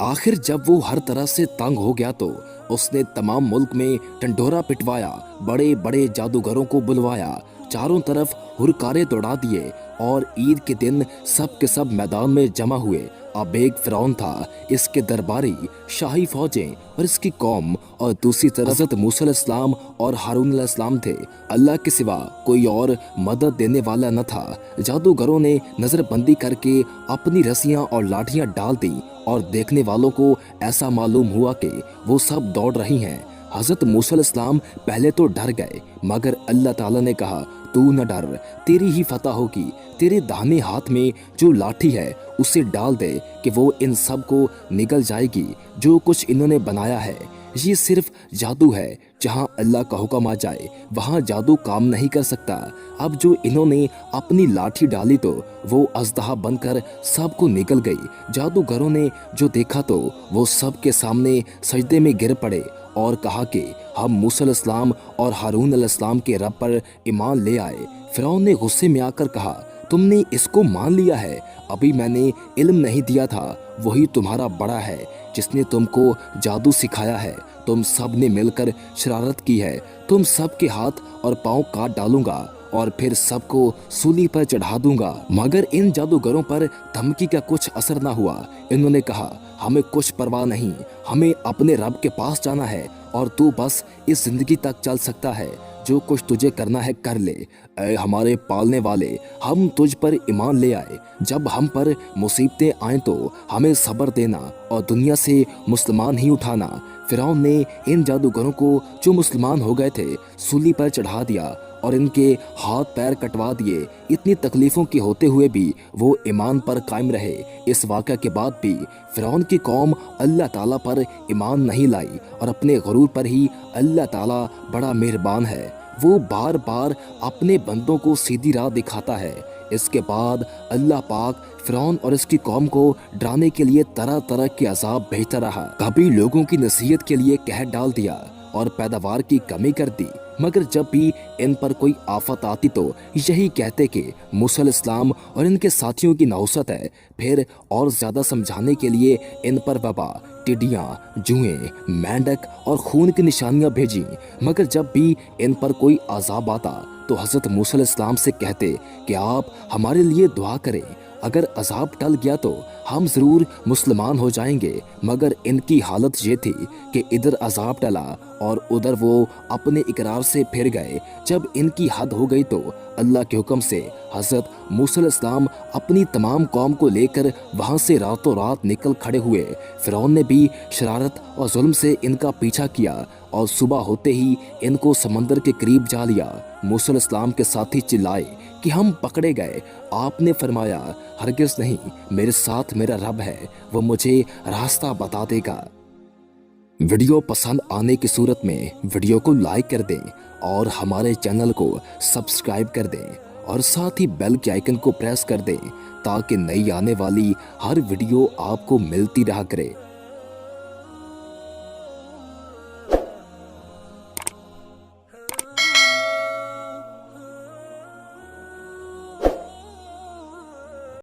आखिर जब वो हर तरह से तंग हो गया तो उसने तमाम मुल्क में ढंढोरा पिटवाया, बड़े बड़े जादूगरों को बुलवाया, चारों तरफ हुरकारे दौड़ा दिए और ईद के दिन सब के सब मैदान में जमा हुए। अब एक फिरौन था, इसके दरबारी, शाही फौजें और इसकी कौम, और दूसरी तरफ हज़रत मूसा अलैहिस्सलाम और हारून अलैहिस्सलाम थे। अल्लाह के सिवा कोई और मदद देने वाला न था। जादूगरों ने नजरबंदी करके अपनी रस्सियां और लाठियां डाल दी और देखने वालों को ऐसा मालूम हुआ कि वो सब दौड़ रही हैं। हज़रत मूसा अलैहिस्सलाम पहले तो डर गए, मगर अल्लाह ताला ने कहा, तू न डर, तेरी ही फतह होगी। तेरे दाहिने हाथ में जो लाठी है उसे डाल दे कि वो इन सब को निगल जाएगी जो कुछ इन्होंने बनाया है। ये सिर्फ जादू है, जहाँ अल्लाह का हुक्म आ जाए वहाँ जादू काम नहीं कर सकता। अब जो इन्होंने अपनी लाठी डाली तो वो अजदहा बनकर सबको निगल गई। जादूगरों ने जो देखा तो वो सब के सामने सजदे में गिर पड़े और कहा कि हम मूसा अलैहिस्सलाम और हारून अलैहिस्सलाम के रब पर ईमान ले आए। फिरौन ने गुस्से में आकर कहा, तुमने इसको मान लिया है? अभी मैंने इल्म नहीं दिया था, वही तुम्हारा बड़ा है जिसने तुमको जादू सिखाया है। तुम सब ने मिलकर शरारत की है। तुम सब के हाथ और पांव काट डालूंगा और फिर सबको सूली पर चढ़ा दूंगा। मगर इन जादूगरों पर धमकी का कुछ असर ना हुआ। इन्होंने कहा, हमें कुछ परवाह नहीं, हमें अपने रब के पास जाना है और तू बस इस जिंदगी तक चल सकता है। जो कुछ तुझे करना है कर ले। ऐ हमारे पालने वाले, हम तुझ पर ईमान ले आए। जब हम पर मुसीबतें आए तो हमें सब्र देना और दुनिया से मुसलमान ही उठाना। फिरौन ने इन जादूगरों को जो मुसलमान हो गए थे सूली पर चढ़ा दिया और इनके हाथ पैर कटवा दिए। इतनी तकलीफों के होते हुए भी वो ईमान पर कायम रहे। इस वाक़या के बाद भी फिरौन की कौम अल्लाह ताला पर ईमान नहीं लाई और अपने गुरूर पर ही अल्लाह ताला बड़ा मेहरबान है। वो बार बार अपने बंदों को सीधी राह दिखाता है। इसके बाद अल्लाह पाक फिरौन और इसकी कौम को डराने के लिए तरह तरह के अजाब भेजता रहा। कभी लोगों की नसीहत के लिए कहर डाल दिया और पैदावार की कमी कर दी, मगर जब भी इन पर कोई आफत आती तो यही कहते कि मूसा अलैहिस्सलाम और इनके साथियों की नौसत है। फिर और ज्यादा समझाने के लिए इन पर वबा, टिड्डियाँ, जुएं, मेंढक और खून की निशानियां भेजी। मगर जब भी इन पर कोई अजाब आता तो हज़रत मूसा अलैहिस्सलाम से कहते कि आप हमारे लिए दुआ करें। अगर अजाब टल गया तो हम ज़रूर मुसलमान हो जाएंगे। मगर इनकी हालत ये थी कि इधर अजाब टला और उधर वो अपने इकरार से फिर गए। जब इनकी हद हो गई तो अल्लाह के हुक्म से हज़रत मूसा अलैहिस्सलाम अपनी तमाम कौम को लेकर वहाँ से रातों रात निकल खड़े हुए। फिरौन ने भी शरारत और जुल्म से इनका पीछा किया और सुबह होते ही इनको समंदर के करीब जा लिया। मूसा अलैहिस्सलाम के साथी चिल्लाए कि हम पकड़े गए। आपने फरमाया, हरगिज़ नहीं, मेरे साथ मेरा रब है, वो मुझे रास्ता बता देगा। वीडियो पसंद आने की सूरत में वीडियो को लाइक कर दें और हमारे चैनल को सब्सक्राइब कर दें और साथ ही बेल के आइकन को प्रेस कर दें ताकि नई आने वाली हर वीडियो आपको मिलती रहा करे।